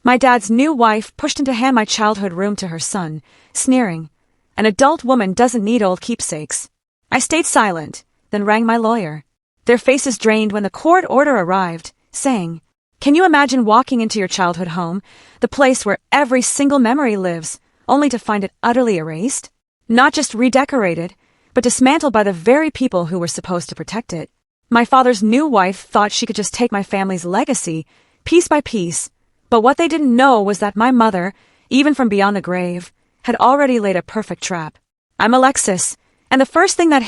My dad's new wife pushed in to hand my childhood room to her son, sneering. An adult woman doesn't need old keepsakes. I stayed silent, then rang my lawyer. Their faces drained when the court order arrived, saying, "Can you imagine walking into your childhood home, the place where every single memory lives, only to find it utterly erased? Not just redecorated, but dismantled by the very people who were supposed to protect it." My father's new wife thought she could just take my family's legacy, piece by piece, but what they didn't know was that my mother, even from beyond the grave, had already laid a perfect trap. I'm Alexis, and the first thing that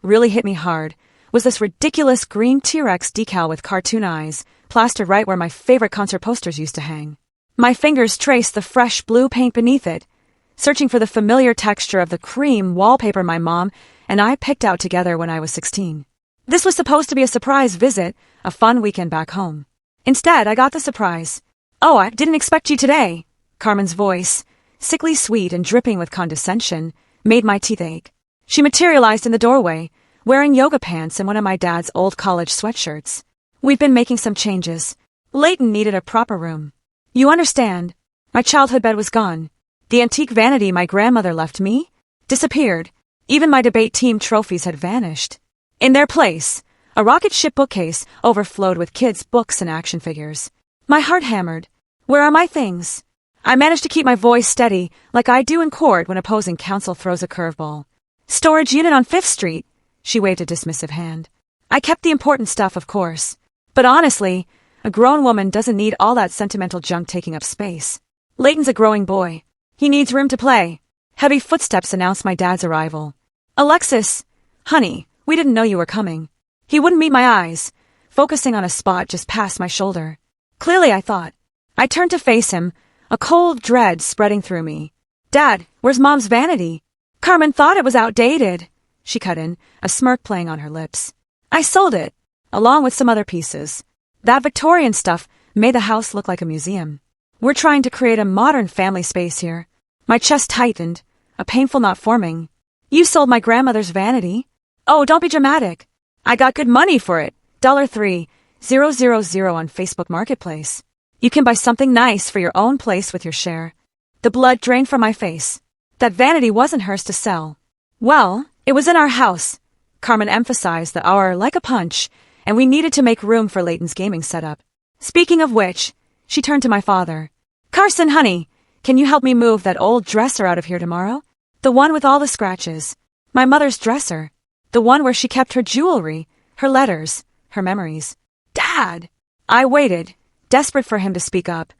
really hit me hard, was this ridiculous green T-Rex decal with cartoon eyes, plastered right where my favorite concert posters used to hang. My fingers traced the fresh blue paint beneath it, searching for the familiar texture of the cream wallpaper my mom and I picked out together when I was 16. This was supposed to be a surprise visit, a fun weekend back home. Instead, I got the surprise. "Oh, I didn't expect you today." Carmen's voice, sickly sweet and dripping with condescension, made my teeth ache. She materialized in the doorway, wearing yoga pants and one of my dad's old college sweatshirts. "We've been making some changes. Leighton needed a proper room. You understand, my childhood bed was gone. The antique vanity my grandmother left me disappeared. Even my debate team trophies had vanished. In their place, a rocket ship bookcase overflowed with kids' books and action figures. My heart hammered. Where are my things? I managed to keep my voice steady, like I do in court when opposing counsel throws a curveball. "Storage unit on 5th Street. She waved a dismissive hand. I kept the important stuff, of course. But honestly, a grown woman doesn't need all that sentimental junk taking up space. Leighton's a growing boy. He needs room to play." Heavy footsteps announced my dad's arrival. "Alexis, honey, we didn't know you were coming." He wouldn't meet my eyes, focusing on a spot just past my shoulder. Clearly, I thought. I turned to face him, a cold dread spreading through me. "Dad, where's Mom's vanity?" "Carmen thought it was outdated," she cut in, a smirk playing on her lips. "I sold it, along with some other pieces. That Victorian stuff made the house look like a museum. We're trying to create a modern family space here." My chest tightened, a painful knot forming. "You sold my grandmother's vanity?" "Oh, don't be dramatic. I got good money for it. $3,000 on Facebook Marketplace. You can buy something nice for your own place with your share." The blood drained from my face. That vanity wasn't hers to sell. "Well, it was in our house." Carmen emphasized the "our" like a punch, and we needed to make room for Leighton's gaming setup. Speaking of which, she turned to my father. "Carson, honey, can you help me move that old dresser out of here tomorrow? The one with all the scratches. My mother's dresser. The one where she kept her jewelry, her letters, her memories." "Dad!" I waited, desperate for him to speak up,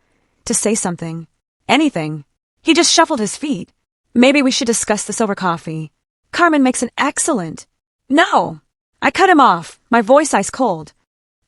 to say something. Anything. He just shuffled his feet. "Maybe we should discuss this over coffee. Carmen makes an excellent—" "No!" I cut him off, my voice ice cold.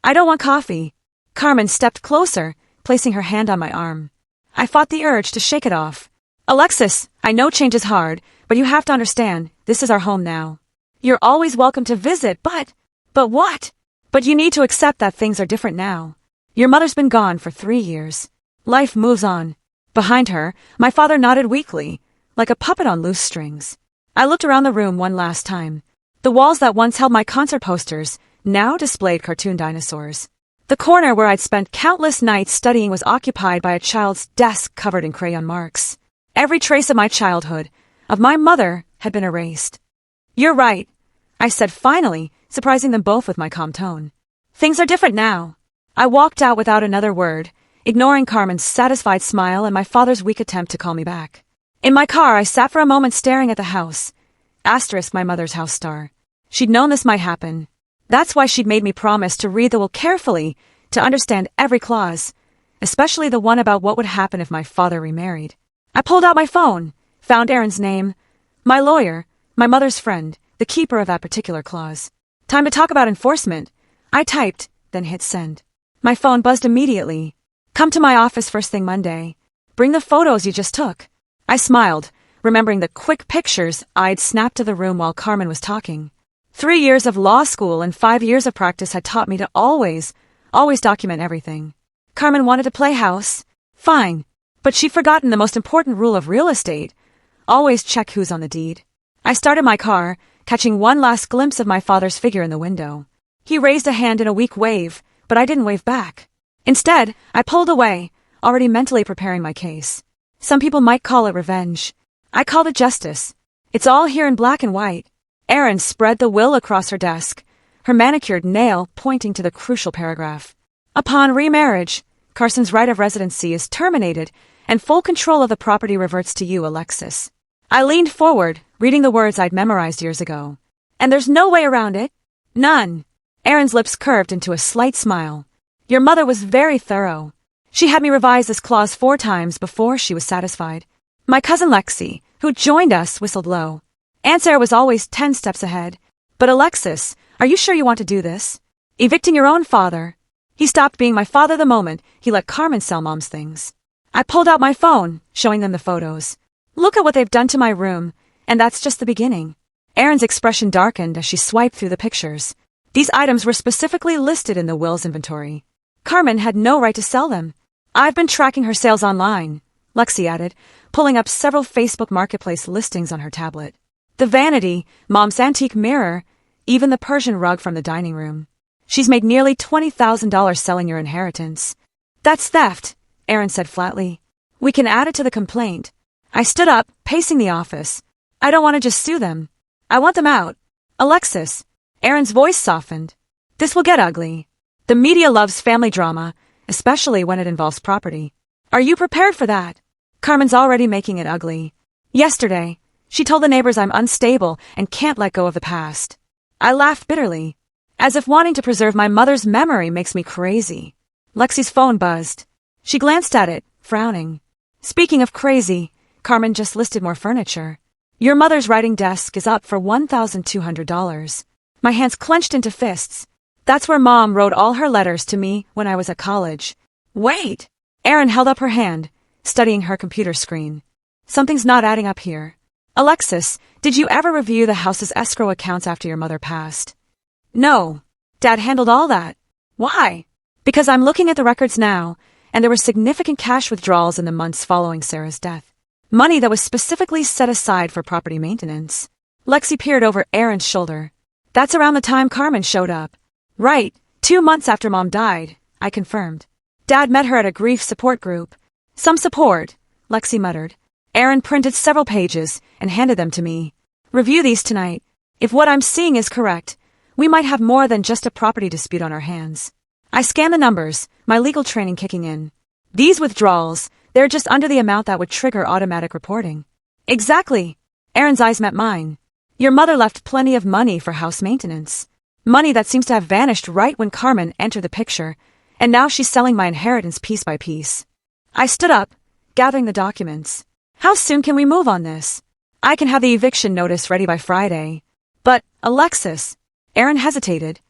"I don't want coffee." Carmen stepped closer, placing her hand on my arm. I fought the urge to shake it off. "Alexis, I know change is hard, but you have to understand, this is our home now. You're always welcome to visit, but what? But you need to accept that things are different now. Your mother's been gone for 3 years. Life moves on." Behind her, my father nodded weakly, like a puppet on loose strings. I looked around the room one last time. The walls that once held my concert posters now displayed cartoon dinosaurs. The corner where I'd spent countless nights studying was occupied by a child's desk covered in crayon marks. Every trace of my childhood, of my mother, had been erased. "You're right," I said finally, surprising them both with my calm tone. "Things are different now." I walked out without another word, ignoring Carmen's satisfied smile and my father's weak attempt to call me back. In my car, I sat for a moment staring at the house. Asterisk my mother's house star. She'd known this might happen. That's why she'd made me promise to read the will carefully, to understand every clause, especially the one about what would happen if my father remarried. I pulled out my phone, found Aaron's name, my lawyer, my mother's friend, the keeper of that particular clause. "Time to talk about enforcement." I typed, then hit send. My phone buzzed immediately. "Come to my office first thing Monday. Bring the photos you just took." I smiled, remembering the quick pictures I'd snapped to the room while Carmen was talking. 3 years of law school and 5 years of practice had taught me to always document everything. Carmen wanted to play house. Fine. But she'd forgotten the most important rule of real estate. Always check who's on the deed. I started my car, catching one last glimpse of my father's figure in the window. He raised a hand in a weak wave, but I didn't wave back. Instead, I pulled away, already mentally preparing my case. Some people might call it revenge. I called it justice. It's all here in black and white. Erin spread the will across her desk, her manicured nail pointing to the crucial paragraph. Upon remarriage, Carson's right of residency is terminated and full control of the property reverts to you, Alexis. I leaned forward, reading the words I'd memorized years ago. And there's no way around it? None. Erin's lips curved into a slight smile. Your mother was very thorough. She had me revise this clause 4 times before she was satisfied. My cousin Lexi, who joined us, whistled low. Aunt Sarah was always 10 steps ahead. But Alexis, are you sure you want to do this? Evicting your own father. He stopped being my father the moment he let Carmen sell Mom's things. I pulled out my phone, showing them the photos. Look at what they've done to my room, and that's just the beginning. Erin's expression darkened as she swiped through the pictures. These items were specifically listed in the will's inventory. Carmen had no right to sell them. I've been tracking her sales online, Lexi added, pulling up several Facebook Marketplace listings on her tablet. The vanity, Mom's antique mirror, even the Persian rug from the dining room. She's made nearly $20,000 selling your inheritance. That's theft, Erin said flatly. We can add it to the complaint. I stood up, pacing the office. I don't want to just sue them. I want them out. Alexis. Erin's voice softened. This will get ugly. The media loves family drama, especially when it involves property. Are you prepared for that? Carmen's already making it ugly. Yesterday, she told the neighbors I'm unstable and can't let go of the past. I laughed bitterly, as if wanting to preserve my mother's memory makes me crazy. Lexi's phone buzzed. She glanced at it, frowning. Speaking of crazy, Carmen just listed more furniture. Your mother's writing desk is up for $1,200. My hands clenched into fists. That's where Mom wrote all her letters to me when I was at college. Wait! Erin held up her hand, studying her computer screen. Something's not adding up here. Alexis, did you ever review the house's escrow accounts after your mother passed? No. Dad handled all that. Why? Because I'm looking at the records now, and there were significant cash withdrawals in the months following Sarah's death. Money that was specifically set aside for property maintenance. Lexi peered over Erin's shoulder. That's around the time Carmen showed up. Right, 2 months after Mom died, I confirmed. Dad met her at a grief support group. Some support, Lexi muttered. Erin printed several pages and handed them to me. Review these tonight. If what I'm seeing is correct, we might have more than just a property dispute on our hands. I scanned the numbers, my legal training kicking in. These withdrawals, they're just under the amount that would trigger automatic reporting. Exactly. Erin's eyes met mine. Your mother left plenty of money for house maintenance. Money that seems to have vanished right when Carmen entered the picture, and now she's selling my inheritance piece by piece. I stood up, gathering the documents. How soon can we move on this? I can have the eviction notice ready by Friday. But, Alexis, Erin hesitated.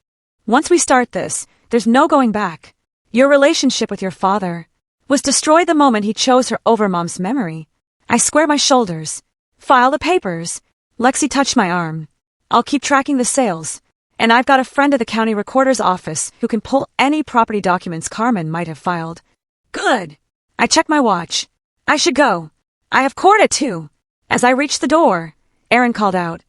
Once we start this, there's no going back. Your relationship with your father was destroyed the moment he chose her over Mom's memory. I squared my shoulders. File the papers. Lexi touched my arm. I'll keep tracking the sales. And I've got a friend at the county recorder's office who can pull any property documents Carmen might have filed. Good. I checked my watch. I should go. I have court at 2. As I reached the door, Erin called out,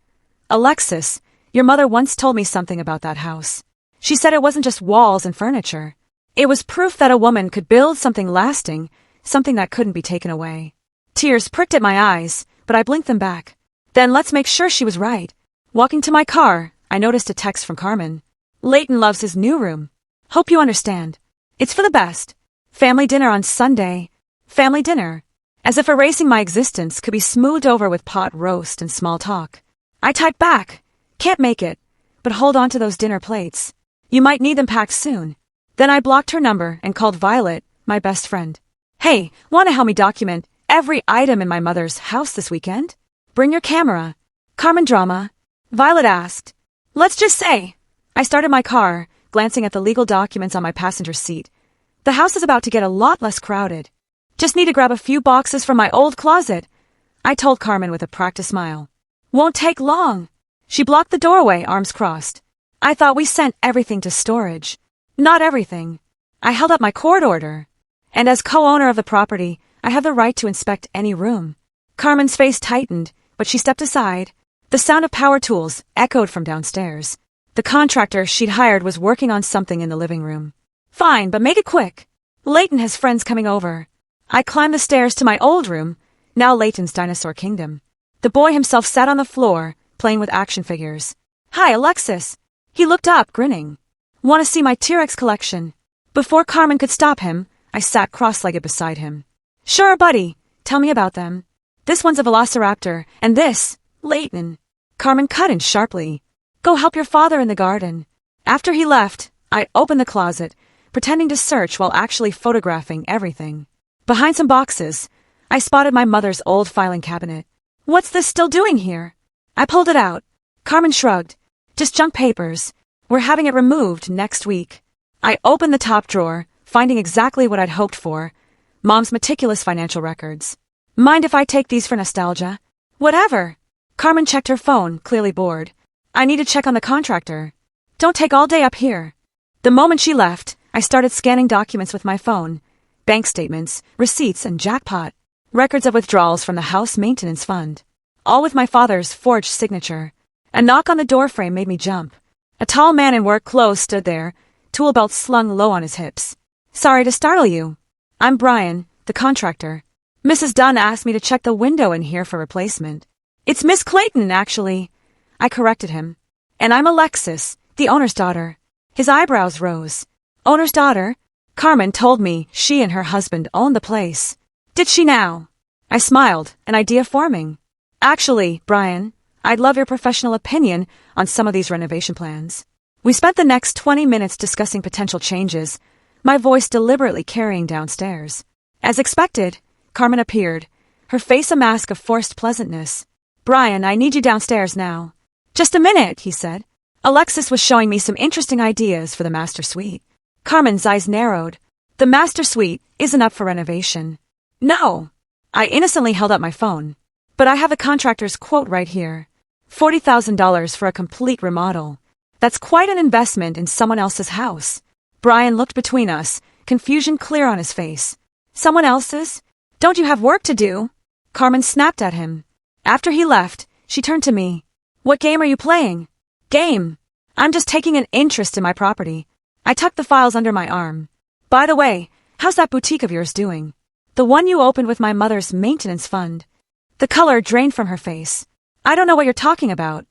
Alexis, your mother once told me something about that house. She said it wasn't just walls and furniture. It was proof that a woman could build something lasting, something that couldn't be taken away. Tears pricked at my eyes, but I blinked them back. Then let's make sure she was right. Walking to my car, I noticed a text from Carmen. Leighton loves his new room. Hope you understand. It's for the best. Family dinner on Sunday. Family dinner. As if erasing my existence could be smoothed over with pot roast and small talk. I typed back. Can't make it, but hold on to those dinner plates. You might need them packed soon. Then I blocked her number and called Violet, my best friend. Hey, want to help me document every item in my mother's house this weekend? Bring your camera. Carmen drama. Violet asked. Let's just say. I started my car, glancing at the legal documents on my passenger seat. The house is about to get a lot less crowded. Just need to grab a few boxes from my old closet. I told Carmen with a practiced smile. Won't take long. She blocked the doorway, arms crossed. I thought we sent everything to storage. Not everything. I held up my court order. And as co-owner of the property, I have the right to inspect any room. Carmen's face tightened, but she stepped aside. The sound of power tools echoed from downstairs. The contractor she'd hired was working on something in the living room. Fine, but make it quick. Leighton has friends coming over. I climbed the stairs to my old room, now Leighton's dinosaur kingdom. The boy himself sat on the floor, playing with action figures. Hi, Alexis. He looked up, grinning. Want to see my T-Rex collection? Before Carmen could stop him, I sat cross-legged beside him. Sure, buddy. Tell me about them. This one's a velociraptor, and this, Leighton. Carmen cut in sharply. Go help your father in the garden. After he left, I opened the closet, pretending to search while actually photographing everything. Behind some boxes, I spotted my mother's old filing cabinet. What's this still doing here? I pulled it out. Carmen shrugged. Just junk papers. We're having it removed next week. I opened the top drawer, finding exactly what I'd hoped for. Mom's meticulous financial records. Mind if I take these for nostalgia? Whatever. Carmen checked her phone, clearly bored. I need to check on the contractor. Don't take all day up here. The moment she left, I started scanning documents with my phone. Bank statements, receipts, and jackpot. Records of withdrawals from the house maintenance fund. All with my father's forged signature. A knock on the doorframe made me jump. A tall man in work clothes stood there, tool belt slung low on his hips. Sorry to startle you. I'm Brian, the contractor. Mrs. Dunn asked me to check the window in here for replacement. It's Miss Clayton, actually. I corrected him. And I'm Alexis, the owner's daughter. His eyebrows rose. Owner's daughter? Carmen told me she and her husband owned the place. Did she now? I smiled, an idea forming. Actually, Brian, I'd love your professional opinion on some of these renovation plans. We spent the next 20 minutes discussing potential changes, my voice deliberately carrying downstairs. As expected, Carmen appeared, her face a mask of forced pleasantness. Brian, I need you downstairs now. Just a minute, he said. Alexis was showing me some interesting ideas for the master suite. Carmen's eyes narrowed. The master suite isn't up for renovation. No. I innocently held up my phone. But I have the contractor's quote right here. $40,000 for a complete remodel. That's quite an investment in someone else's house. Brian looked between us, confusion clear on his face. Someone else's? Don't you have work to do? Carmen snapped at him. After he left, she turned to me. What game are you playing? Game. I'm just taking an interest in my property. I tucked the files under my arm. By the way, how's that boutique of yours doing? The one you opened with my mother's maintenance fund. The color drained from her face. I don't know what you're talking about.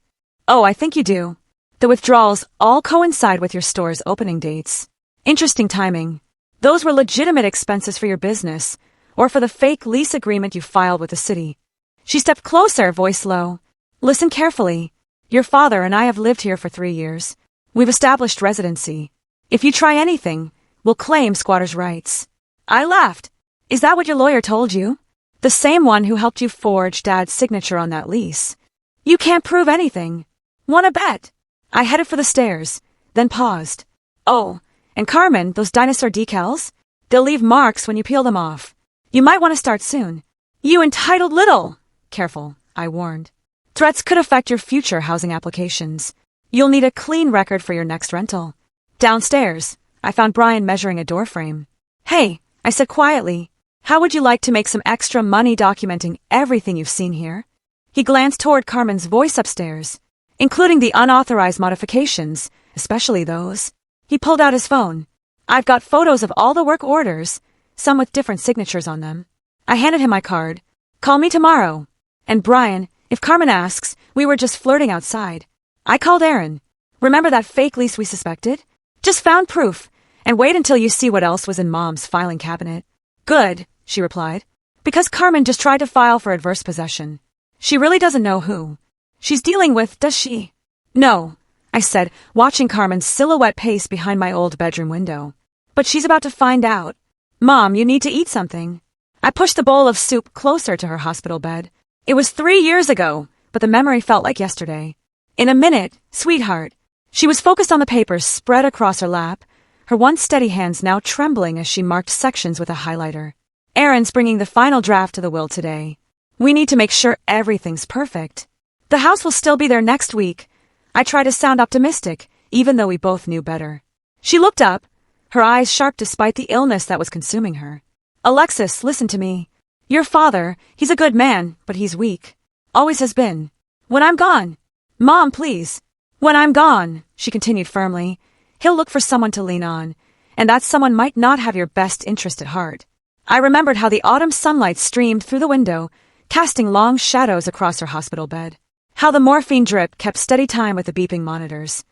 Oh, I think you do. The withdrawals all coincide with your store's opening dates. Interesting timing. Those were legitimate expenses for your business, or for the fake lease agreement you filed with the city. She stepped closer, voice low. Listen carefully. Your father and I have lived here for 3 years. We've established residency. If you try anything, we'll claim squatters' rights. I laughed. Is that what your lawyer told you? The same one who helped you forge Dad's signature on that lease. You can't prove anything. Wanna bet? I headed for the stairs, then paused. Oh, and Carmen, those dinosaur decals? They'll leave marks when you peel them off. You might want to start soon. You entitled little! Careful, I warned. Threats could affect your future housing applications. You'll need a clean record for your next rental. Downstairs, I found Brian measuring a doorframe. Hey, I said quietly, how would you like to make some extra money documenting everything you've seen here? He glanced toward Carmen's voice upstairs, including the unauthorized modifications, especially those. He pulled out his phone. I've got photos of all the work orders, some with different signatures on them. I handed him my card. Call me tomorrow. And Brian, if Carmen asks, we were just flirting outside. I called Aaron. Remember that fake lease we suspected? Just found proof. And wait until you see what else was in Mom's filing cabinet. Good, she replied. Because Carmen just tried to file for adverse possession. She really doesn't know who she's dealing with, does she? No, I said, watching Carmen's silhouette pace behind my old bedroom window. But she's about to find out. Mom, you need to eat something. I pushed the bowl of soup closer to her hospital bed. It was 3 years ago, but the memory felt like yesterday. In a minute, sweetheart. She was focused on the papers spread across her lap, her once steady hands now trembling as she marked sections with a highlighter. Aaron's bringing the final draft to the will today. We need to make sure everything's perfect. The house will still be there next week. I tried to sound optimistic, even though we both knew better. She looked up, her eyes sharp despite the illness that was consuming her. Alexis, listen to me. Your father, he's a good man, but he's weak. Always has been. When I'm gone. Mom, please. When I'm gone, she continued firmly, he'll look for someone to lean on. and that someone might not have your best interest at heart. I remembered how the autumn sunlight streamed through the window, casting long shadows across her hospital bed. How the morphine drip kept steady time with the beeping monitors.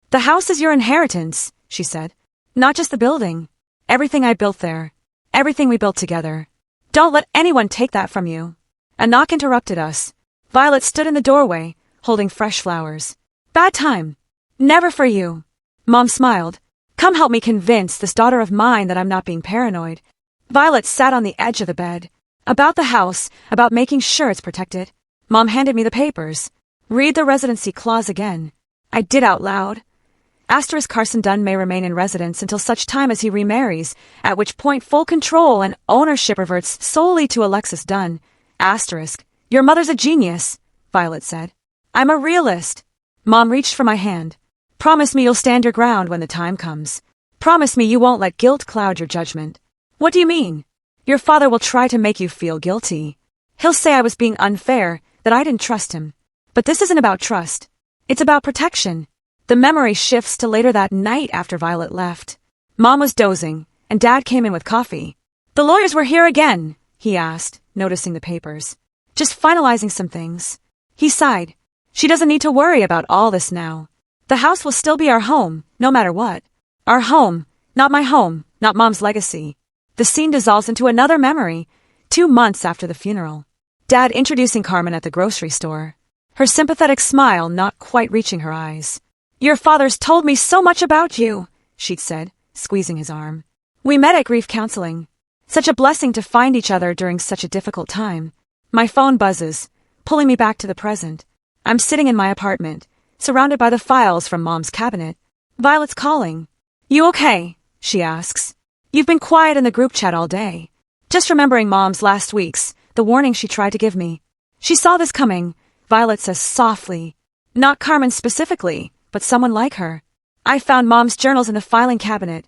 "The house is your inheritance," she said. "Not just the building. Everything I built there. Everything we built together. Don't let anyone take that from you." A knock interrupted us. Violet stood in the doorway, holding fresh flowers. "Bad time. Never for you." Mom smiled. "Come help me convince this daughter of mine that I'm not being paranoid." Violet sat on the edge of the bed. "About the house, about making sure it's protected." Mom handed me the papers. "Read the residency clause again." I did out loud. * Carson Dunn may remain in residence until such time as he remarries, at which point full control and ownership reverts solely to Alexis Dunn. * Your mother's a genius, Violet said. "I'm a realist." Mom reached for my hand. "Promise me you'll stand your ground when the time comes. Promise me you won't let guilt cloud your judgment." "What do you mean?" "Your father will try to make you feel guilty. He'll say I was being unfair, that I didn't trust him. But this isn't about trust. It's about protection." The memory shifts to later that night after Violet left. Mom was dozing, and Dad came in with coffee. "The lawyers were here again," he asked, noticing the papers. "Just finalizing some things." He sighed. "She doesn't need to worry about all this now. The house will still be our home, no matter what. Our home, not my home, not Mom's legacy." The scene dissolves into another memory, 2 months after the funeral. Dad introducing Carmen at the grocery store. Her sympathetic smile not quite reaching her eyes. "Your father's told me so much about you," she'd said, squeezing his arm. "We met at grief counseling. Such a blessing to find each other during such a difficult time." My phone buzzes, pulling me back to the present. I'm sitting in my apartment, surrounded by the files from Mom's cabinet. Violet's calling. "You okay?" she asks. "You've been quiet in the group chat all day." Just remembering Mom's last weeks, the warning she tried to give me. "She saw this coming," Violet says softly. "Not Carmen specifically, but someone like her." "I found Mom's journals in the filing cabinet,"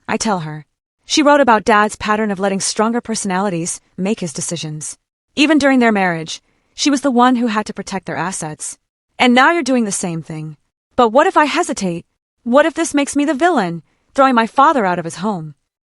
I tell her. She wrote about Dad's pattern of letting stronger personalities make his decisions. Even during their marriage, she was the one who had to protect their assets. "And now you're doing the same thing. But what if I hesitate? What if this makes me the villain, throwing my father out of his home?"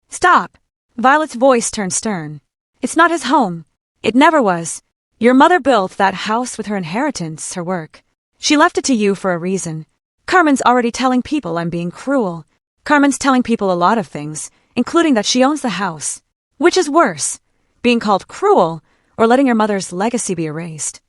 "Stop." Violet's voice turned stern. "It's not his home. It never was. Your mother built that house with her inheritance, her work. She left it to you for a reason. Carmen's already telling people I'm being cruel. Carmen's telling people a lot of things, including that she owns the house. Which is worse, being called cruel or letting your mother's legacy be erased?"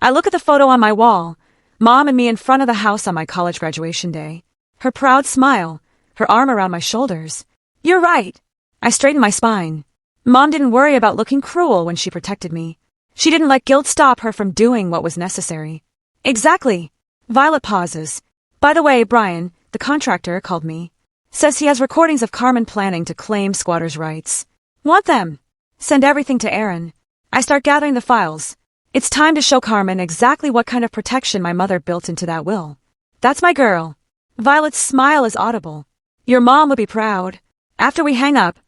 I look at the photo on my wall, Mom and me in front of the house on my college graduation day. Her proud smile, her arm around my shoulders. "You're right." I straighten my spine. Mom didn't worry about looking cruel when she protected me. She didn't let guilt stop her from doing what was necessary. "Exactly." Violet pauses. "By the way, Brian, the contractor, called me. Says he has recordings of Carmen planning to claim squatters' rights. Want them? Send everything to Aaron." I start gathering the files. It's time to show Carmen exactly what kind of protection my mother built into that will. "That's my girl." Violet's smile is audible. "Your mom would be proud." After we hang up,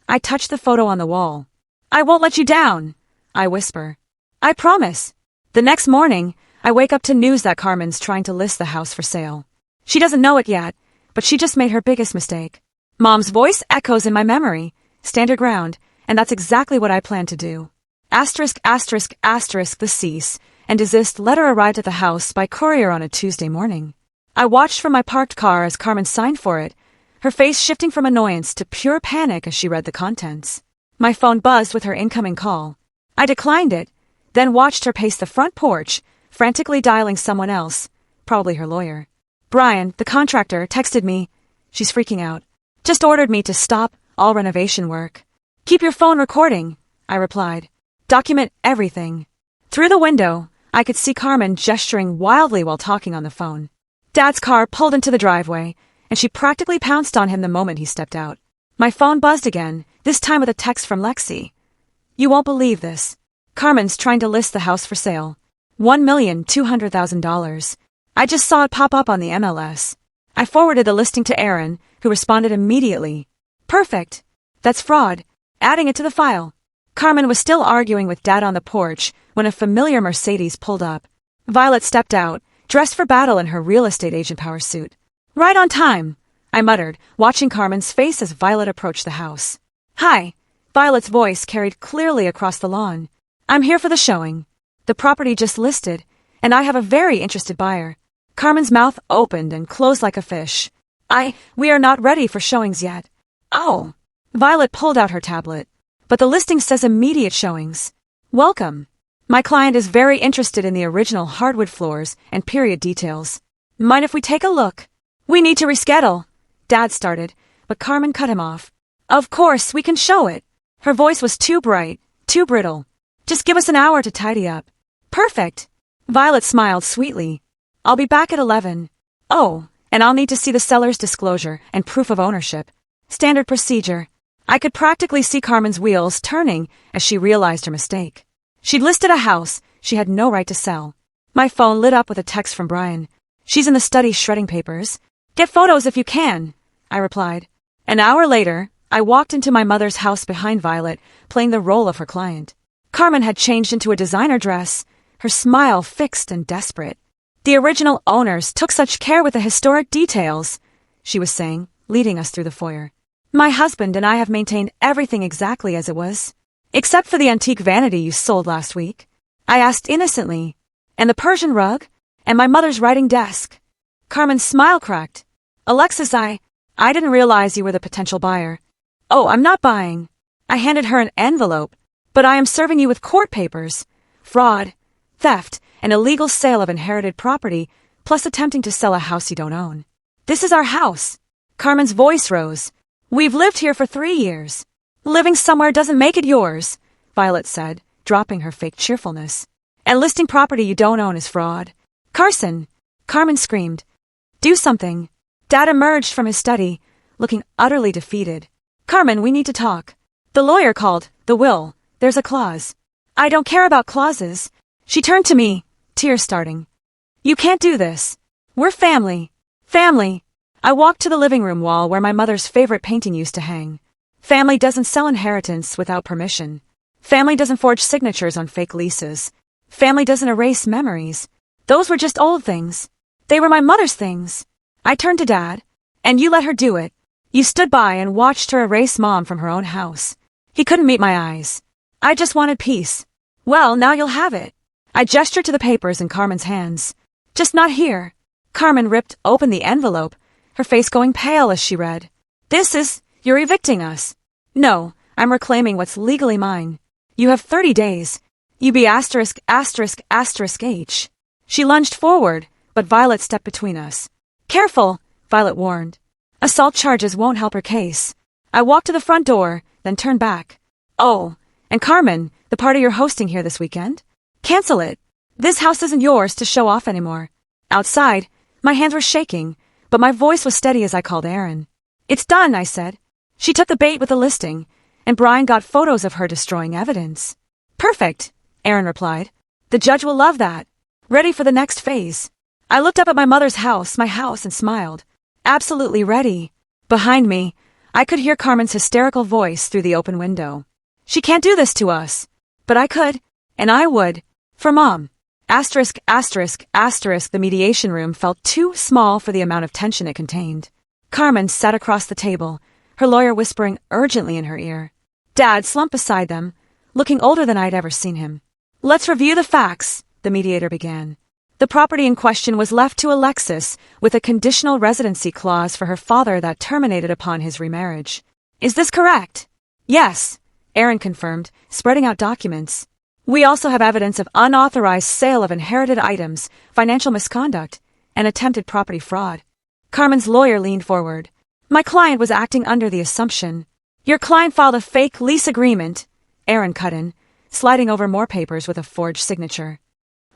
I touch the photo on the wall. "I won't let you down," I whisper. "I promise." The next morning, I wake up to news that Carmen's trying to list the house for sale. She doesn't know it yet, but she just made her biggest mistake. Mom's voice echoes in my memory. "Stand your ground," and that's exactly what I plan to do. ****, the cease and desist letter arrived at the house by courier on a Tuesday morning. I watched from my parked car as Carmen signed for it, her face shifting from annoyance to pure panic as she read the contents. My phone buzzed with her incoming call. I declined it, then watched her pace the front porch, frantically dialing someone else, probably her lawyer. "Brian, the contractor, texted me." She's freaking out. "Just ordered me to stop all renovation work." "Keep your phone recording," I replied. "Document everything." Through the window, I could see Carmen gesturing wildly while talking on the phone. Dad's car pulled into the driveway, and she practically pounced on him the moment he stepped out. My phone buzzed again, this time with a text from Lexi. "You won't believe this. Carmen's trying to list the house for sale. $1,200,000. I just saw it pop up on the MLS." I forwarded the listing to Aaron, who responded immediately. "Perfect. That's fraud. Adding it to the file." Carmen was still arguing with Dad on the porch when a familiar Mercedes pulled up. Violet stepped out, dressed for battle in her real estate agent power suit. "Right on time," I muttered, watching Carmen's face as Violet approached the house. Hi. Violet's voice carried clearly across the lawn. I'm here for the showing. The property just listed, and I have a very interested buyer. Carmen's mouth opened and closed like a fish. We are not ready for showings yet. Oh. Violet pulled out her tablet. But the listing says immediate showings. Welcome. My client is very interested in the original hardwood floors and period details. Mind if we take a look? We need to reschedule. Dad started, but Carmen cut him off. Of course, we can show it. Her voice was too bright, too brittle. Just give us an hour to tidy up. Perfect. Violet smiled sweetly. I'll be back at 11. Oh, and I'll need to see the seller's disclosure and proof of ownership. Standard procedure. I could practically see Carmen's wheels turning as she realized her mistake. She'd listed a house she had no right to sell. My phone lit up with a text from Brian. She's in the study shredding papers. Get photos if you can, I replied. An hour later, I walked into my mother's house behind Violet, playing the role of her client. Carmen had changed into a designer dress, her smile fixed and desperate. The original owners took such care with the historic details, she was saying, leading us through the foyer. My husband and I have maintained everything exactly as it was. Except for the antique vanity you sold last week. I asked innocently. And the Persian rug? And my mother's writing desk. Carmen's smile cracked. Alexis, I didn't realize you were the potential buyer. Oh, I'm not buying. I handed her an envelope. But I am serving you with court papers. Fraud, theft, and illegal sale of inherited property, plus attempting to sell a house you don't own. This is our house. Carmen's voice rose. We've lived here for 3 years. Living somewhere doesn't make it yours, Violet said, dropping her fake cheerfulness. And listing property you don't own is fraud. Carson! Carmen screamed. Do something. Dad emerged from his study, looking utterly defeated. Carmen, we need to talk. The lawyer called. The will. There's a clause. I don't care about clauses. She turned to me, tears starting. You can't do this. We're family. Family. I walked to the living room wall where my mother's favorite painting used to hang. Family doesn't sell inheritance without permission. Family doesn't forge signatures on fake leases. Family doesn't erase memories. Those were just old things. They were my mother's things. I turned to Dad. And you let her do it. You stood by and watched her erase Mom from her own house. He couldn't meet my eyes. I just wanted peace. Well, now you'll have it. I gestured to the papers in Carmen's hands. Just not here. Carmen ripped open the envelope, her face going pale as she read. You're evicting us. No, I'm reclaiming what's legally mine. You have 30 days. UB H. She lunged forward, but Violet stepped between us. Careful, Violet warned. Assault charges won't help her case. I walked to the front door, then turned back. Oh, and Carmen, the party you're hosting here this weekend? Cancel it. This house isn't yours to show off anymore. Outside, my hands were shaking, but my voice was steady as I called Aaron. It's done, I said. She took the bait with the listing, and Brian got photos of her destroying evidence. Perfect, Aaron replied. The judge will love that. Ready for the next phase. I looked up at my mother's house, and smiled. Absolutely ready. Behind me, I could hear Carmen's hysterical voice through the open window. She can't do this to us. But I could, and I would. For Mom. The mediation room felt too small for the amount of tension it contained. Carmen sat across the table, her lawyer whispering urgently in her ear. Dad slumped beside them, looking older than I'd ever seen him. Let's review the facts, the mediator began. The property in question was left to Alexis with a conditional residency clause for her father that terminated upon his remarriage. Is this correct? Yes, Aaron confirmed, spreading out documents. We also have evidence of unauthorized sale of inherited items, financial misconduct, and attempted property fraud. Carmen's lawyer leaned forward. My client was acting under the assumption. Your client filed a fake lease agreement, Aaron cut in, sliding over more papers with a forged signature.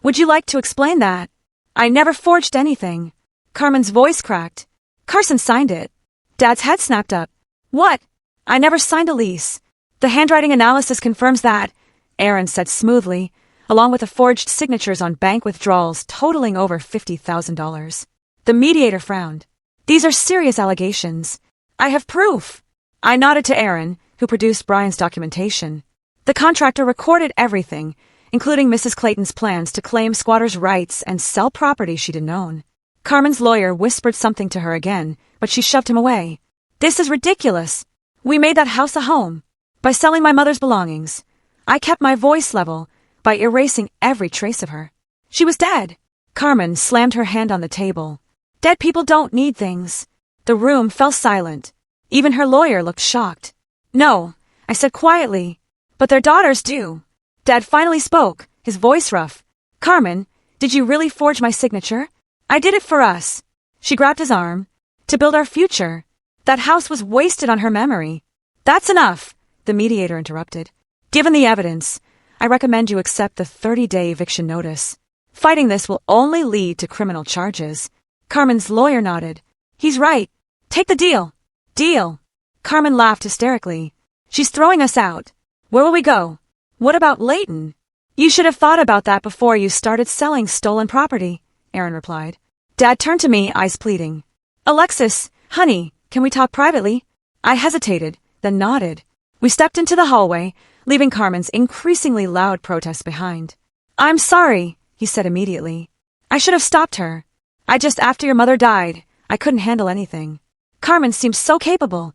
Would you like to explain that? I never forged anything. Carmen's voice cracked. Carson signed it. Dad's head snapped up. What? I never signed a lease. The handwriting analysis confirms that, Aaron said smoothly, along with the forged signatures on bank withdrawals totaling over $50,000. The mediator frowned. These are serious allegations. I have proof. I nodded to Aaron, who produced Brian's documentation. The contractor recorded everything, including Mrs. Clayton's plans to claim squatters' rights and sell property she didn't own. Carmen's lawyer whispered something to her again, but she shoved him away. This is ridiculous. We made that house a home. By selling my mother's belongings. I kept my voice level by erasing every trace of her. She was dead. Carmen slammed her hand on the table. Dead people don't need things. The room fell silent. Even her lawyer looked shocked. No, I said quietly, but their daughters do. Dad finally spoke, his voice rough. Carmen, did you really forge my signature? I did it for us. She grabbed his arm. To build our future. That house was wasted on her memory. That's enough, the mediator interrupted. Given the evidence, I recommend you accept the 30-day eviction notice. Fighting this will only lead to criminal charges. Carmen's lawyer nodded. He's right. Take the deal. Deal. Carmen laughed hysterically. She's throwing us out. Where will we go? What about Leighton? You should have thought about that before you started selling stolen property, Aaron replied. Dad turned to me, eyes pleading. Alexis, honey, can we talk privately? I hesitated, then nodded. We stepped into the hallway, leaving Carmen's increasingly loud protests behind. I'm sorry, he said immediately. I should have stopped her. After your mother died, I couldn't handle anything. Carmen seemed so capable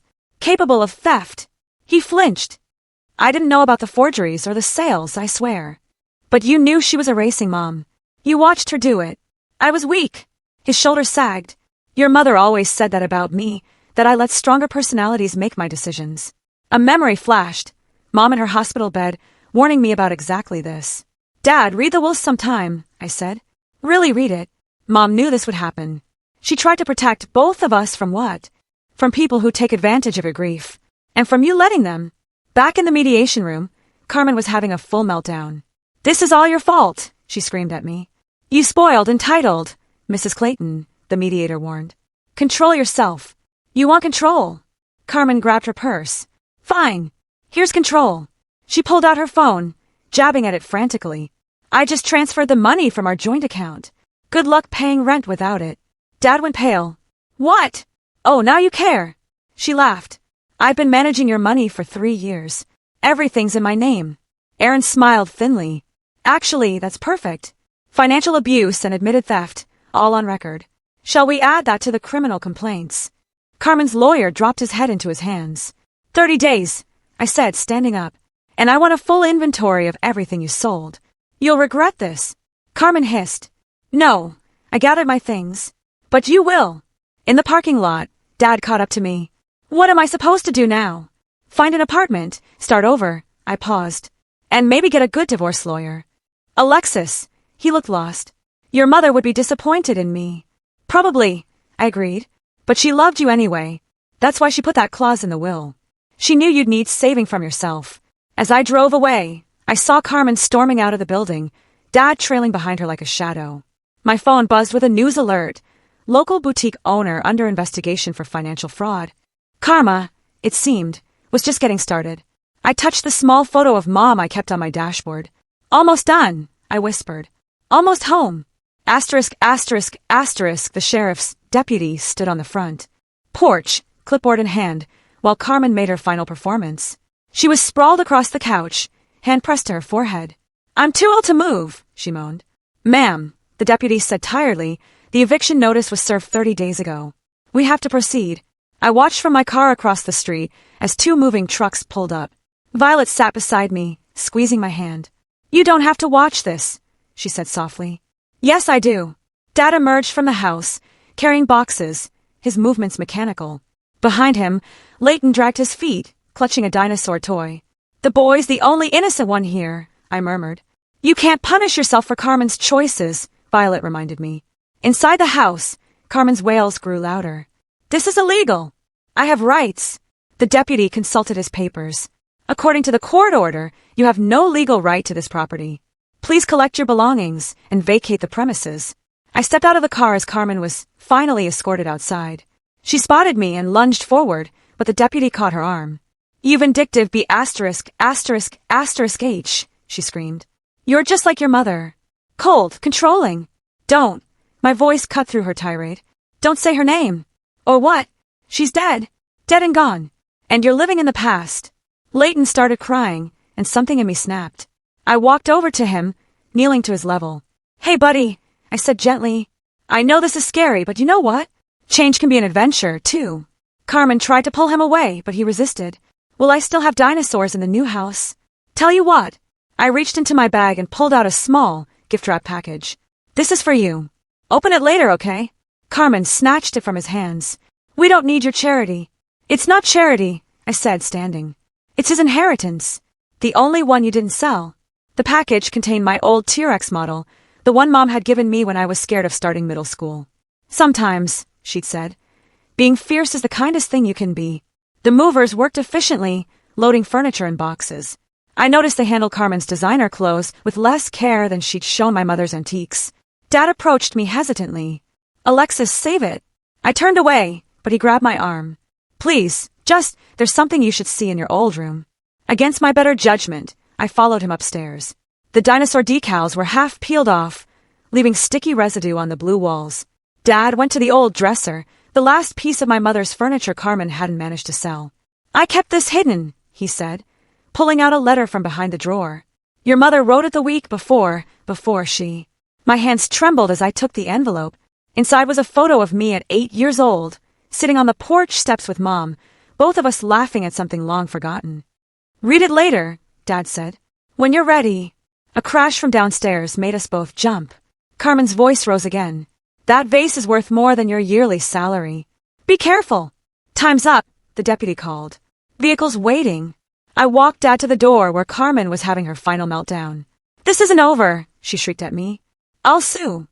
of theft. He flinched. I didn't know about the forgeries or the sales, I swear. But you knew she was erasing Mom. You watched her do it. I was weak. His shoulders sagged. Your mother always said that about me, that I let stronger personalities make my decisions. A memory flashed. Mom in her hospital bed, warning me about exactly this. Dad, read the will sometime, I said. Really read it. Mom knew this would happen. She tried to protect both of us from what? From people who take advantage of your grief. And from you letting them. Back in the mediation room, Carmen was having a full meltdown. This is all your fault, she screamed at me. You spoiled entitled, Mrs. Clayton, the mediator warned. Control yourself. You want control. Carmen grabbed her purse. Fine. Here's control. She pulled out her phone, jabbing at it frantically. I just transferred the money from our joint account. Good luck paying rent without it. Dad went pale. What? Oh, now you care. She laughed. I've been managing your money for 3 years. Everything's in my name. Aaron smiled thinly. Actually, that's perfect. Financial abuse and admitted theft, all on record. Shall we add that to the criminal complaints? Carmen's lawyer dropped his head into his hands. 30 days, I said, standing up. And I want a full inventory of everything you sold. You'll regret this. Carmen hissed. No, I gathered my things. But you will. In the parking lot, Dad caught up to me. What am I supposed to do now? Find an apartment, start over, I paused. And maybe get a good divorce lawyer. Alexis, he looked lost. Your mother would be disappointed in me. Probably, I agreed. But she loved you anyway. That's why she put that clause in the will. She knew you'd need saving from yourself. As I drove away, I saw Carmen storming out of the building, Dad trailing behind her like a shadow. My phone buzzed with a news alert. Local boutique owner under investigation for financial fraud. Karma, it seemed, was just getting started. I touched the small photo of Mom I kept on my dashboard. Almost done, I whispered. Almost home. Asterisk, asterisk, asterisk, the sheriff's deputy stood on the front porch, clipboard in hand, while Carmen made her final performance. She was sprawled across the couch, hand pressed to her forehead. I'm too ill to move, she moaned. Ma'am, the deputy said tiredly, the eviction notice was served 30 days ago. We have to proceed. I watched from my car across the street as 2 moving trucks pulled up. Violet sat beside me, squeezing my hand. You don't have to watch this, she said softly. Yes, I do. Dad emerged from the house, carrying boxes, his movements mechanical. Behind him, Leighton dragged his feet, clutching a dinosaur toy. The boy's the only innocent one here, I murmured. You can't punish yourself for Carmen's choices, Violet reminded me. Inside the house, Carmen's wails grew louder. This is illegal. I have rights. The deputy consulted his papers. According to the court order, you have no legal right to this property. Please collect your belongings and vacate the premises. I stepped out of the car as Carmen was finally escorted outside. She spotted me and lunged forward, but the deputy caught her arm. You vindictive be asterisk, asterisk, asterisk H, she screamed. You're just like your mother. Cold, controlling. Don't. My voice cut through her tirade. Don't say her name. Or what? She's dead. Dead and gone. And you're living in the past. Leighton started crying, and something in me snapped. I walked over to him, kneeling to his level. Hey, buddy, I said gently. I know this is scary, but you know what? Change can be an adventure, too. Carmen tried to pull him away, but he resisted. Will I still have dinosaurs in the new house? Tell you what. I reached into my bag and pulled out a small, gift-wrap package. This is for you. Open it later, okay? Carmen snatched it from his hands. We don't need your charity. It's not charity, I said, standing. It's his inheritance. The only one you didn't sell. The package contained my old T-Rex model, the one Mom had given me when I was scared of starting middle school. Sometimes, she'd said, being fierce is the kindest thing you can be. The movers worked efficiently, loading furniture in boxes. I noticed they handled Carmen's designer clothes with less care than she'd shown my mother's antiques. Dad approached me hesitantly. Alexis, save it. I turned away, but he grabbed my arm. Please, there's something you should see in your old room. Against my better judgment, I followed him upstairs. The dinosaur decals were half peeled off, leaving sticky residue on the blue walls. Dad went to the old dresser, the last piece of my mother's furniture Carmen hadn't managed to sell. I kept this hidden, he said, pulling out a letter from behind the drawer. Your mother wrote it the week before she... My hands trembled as I took the envelope. Inside was a photo of me at 8 years old, sitting on the porch steps with Mom, both of us laughing at something long forgotten. Read it later, Dad said. When you're ready. A crash from downstairs made us both jump. Carmen's voice rose again. That vase is worth more than your yearly salary. Be careful. Time's up, the deputy called. Vehicle's waiting. I walked Dad to the door where Carmen was having her final meltdown. This isn't over, she shrieked at me. I'll sue.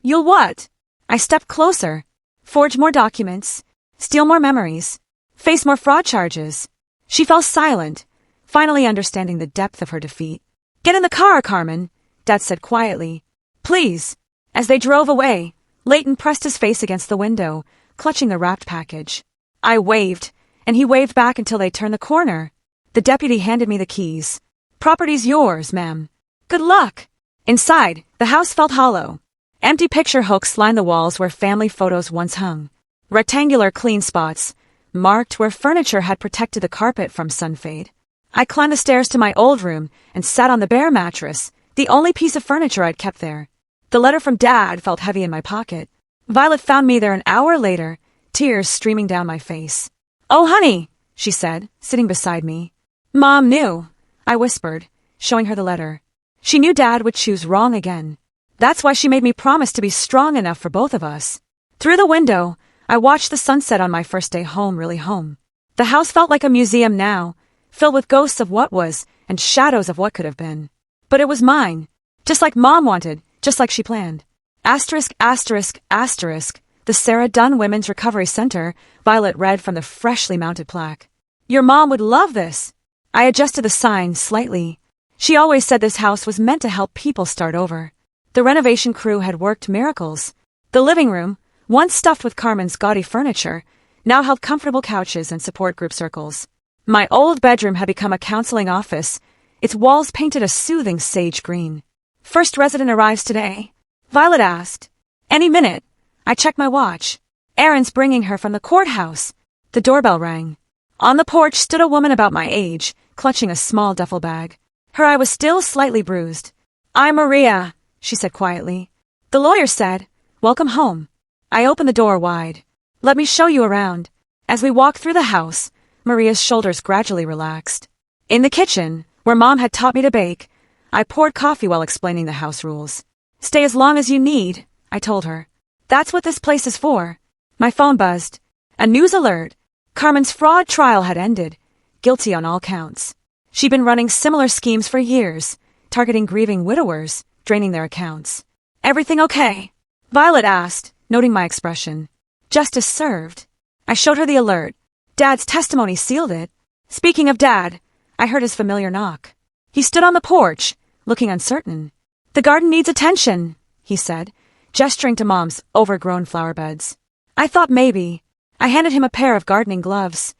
You'll what? I stepped closer. Forge more documents. Steal more memories. Face more fraud charges. She fell silent, finally understanding the depth of her defeat. Get in the car, Carmen, Dad said quietly. Please. As they drove away, Leighton pressed his face against the window, clutching the wrapped package. I waved, and he waved back until they turned the corner. The deputy handed me the keys. Property's yours, ma'am. Good luck. Inside, the house felt hollow. Empty picture hooks lined the walls where family photos once hung. Rectangular clean spots, marked where furniture had protected the carpet from sunfade. I climbed the stairs to my old room and sat on the bare mattress, the only piece of furniture I'd kept there. The letter from Dad felt heavy in my pocket. Violet found me there an hour later, tears streaming down my face. Oh, honey, she said, sitting beside me. Mom knew, I whispered, showing her the letter. She knew Dad would choose wrong again. That's why she made me promise to be strong enough for both of us. Through the window, I watched the sunset on my first day home, really home. The house felt like a museum now, filled with ghosts of what was and shadows of what could have been. But it was mine, just like Mom wanted, just like she planned. Asterisk, asterisk, asterisk, the Sarah Dunn Women's Recovery Center, Violet read from the freshly mounted plaque. Your mom would love this. I adjusted the sign slightly. She always said this house was meant to help people start over. The renovation crew had worked miracles. The living room, once stuffed with Carmen's gaudy furniture, now held comfortable couches and support group circles. My old bedroom had become a counseling office, its walls painted a soothing sage green. First resident arrives today, Violet asked. Any minute. I checked my watch. Aaron's bringing her from the courthouse. The doorbell rang. On the porch stood a woman about my age, clutching a small duffel bag. Her eye was still slightly bruised. I'm Maria, she said quietly. The lawyer said, welcome home. I opened the door wide. Let me show you around. As we walked through the house, Maria's shoulders gradually relaxed. In the kitchen, where Mom had taught me to bake, I poured coffee while explaining the house rules. Stay as long as you need, I told her. That's what this place is for. My phone buzzed. A news alert. Carmen's fraud trial had ended. Guilty on all counts. She'd been running similar schemes for years, targeting grieving widowers, draining their accounts. Everything okay? Violet asked, noting my expression. Justice served. I showed her the alert. Dad's testimony sealed it. Speaking of Dad, I heard his familiar knock. He stood on the porch, looking uncertain. The garden needs attention, he said, gesturing to Mom's overgrown flower beds. I thought maybe. I handed him a pair of gardening gloves.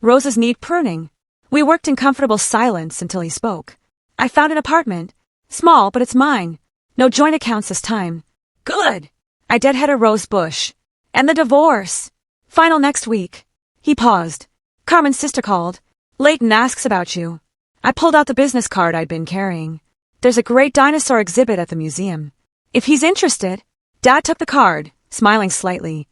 Roses need pruning. We worked in comfortable silence until he spoke. I found an apartment. Small, but it's mine. No joint accounts this time. Good. I deadhead a rose bush. And the divorce. Final next week. He paused. Carmen's sister called. Leighton asks about you. I pulled out the business card I'd been carrying. There's a great dinosaur exhibit at the museum. If he's interested. Dad took the card, smiling slightly.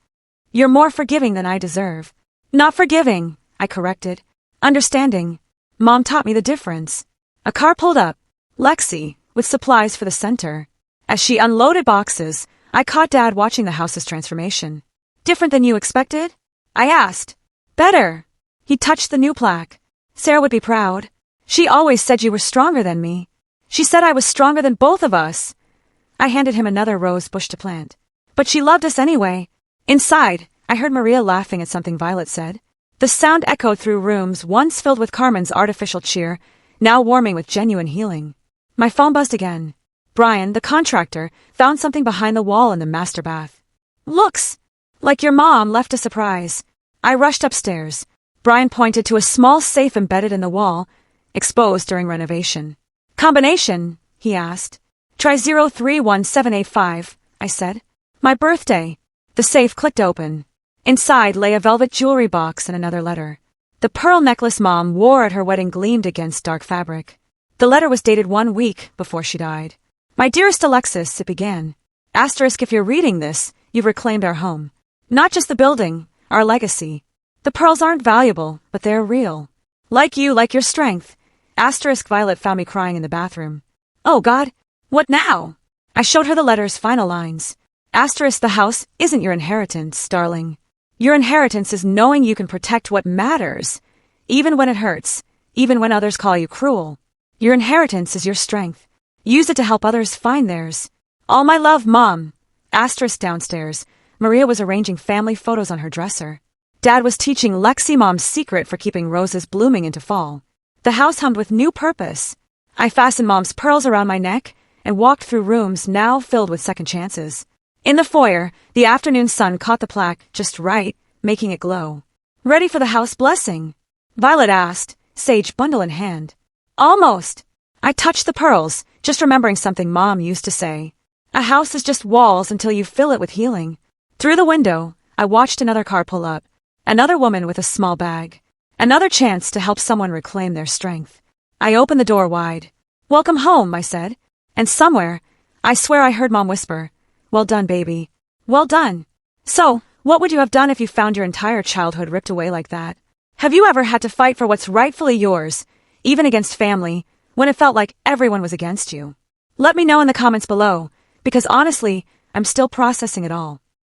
You're more forgiving than I deserve. Not forgiving, I corrected. Understanding. Mom taught me the difference. A car pulled up. Lexi, with supplies for the center. As she unloaded boxes, I caught Dad watching the house's transformation. Different than you expected? I asked. Better. He touched the new plaque. Sarah would be proud. She always said you were stronger than me. She said I was stronger than both of us. I handed him another rose bush to plant. But she loved us anyway. Inside, I heard Maria laughing at something Violet said. The sound echoed through rooms once filled with Carmen's artificial cheer, now warming with genuine healing. My phone buzzed again. Brian, the contractor, found something behind the wall in the master bath. Looks like your mom left a surprise. I rushed upstairs. Brian pointed to a small safe embedded in the wall, exposed during renovation. Combination? He asked. Try 031785, I said. My birthday. The safe clicked open. Inside lay a velvet jewelry box and another letter. The pearl necklace Mom wore at her wedding gleamed against dark fabric. The letter was dated 1 week before she died. My dearest Alexis, it began. Asterisk, if you're reading this, you've reclaimed our home. Not just the building, our legacy. The pearls aren't valuable, but they're real. Like you, like your strength. Asterisk, Violet found me crying in the bathroom. Oh God, what now? I showed her the letter's final lines. Asterisk, the house isn't your inheritance, darling. Your inheritance is knowing you can protect what matters, even when it hurts, even when others call you cruel. Your inheritance is your strength. Use it to help others find theirs. All my love, Mom. Asterisk, downstairs. Maria was arranging family photos on her dresser. Dad was teaching Lexi Mom's secret for keeping roses blooming into fall. The house hummed with new purpose. I fastened Mom's pearls around my neck and walked through rooms now filled with second chances. In the foyer, the afternoon sun caught the plaque just right, making it glow. Ready for the house blessing? Violet asked, sage bundle in hand. Almost. I touched the pearls, just remembering something Mom used to say. A house is just walls until you fill it with healing. Through the window, I watched another car pull up. Another woman with a small bag. Another chance to help someone reclaim their strength. I opened the door wide. Welcome home, I said. And somewhere, I swear I heard Mom whisper, well done, baby. Well done. So, what would you have done if you found your entire childhood ripped away like that? Have you ever had to fight for what's rightfully yours, even against family, when it felt like everyone was against you? Let me know in the comments below, because honestly, I'm still processing it all.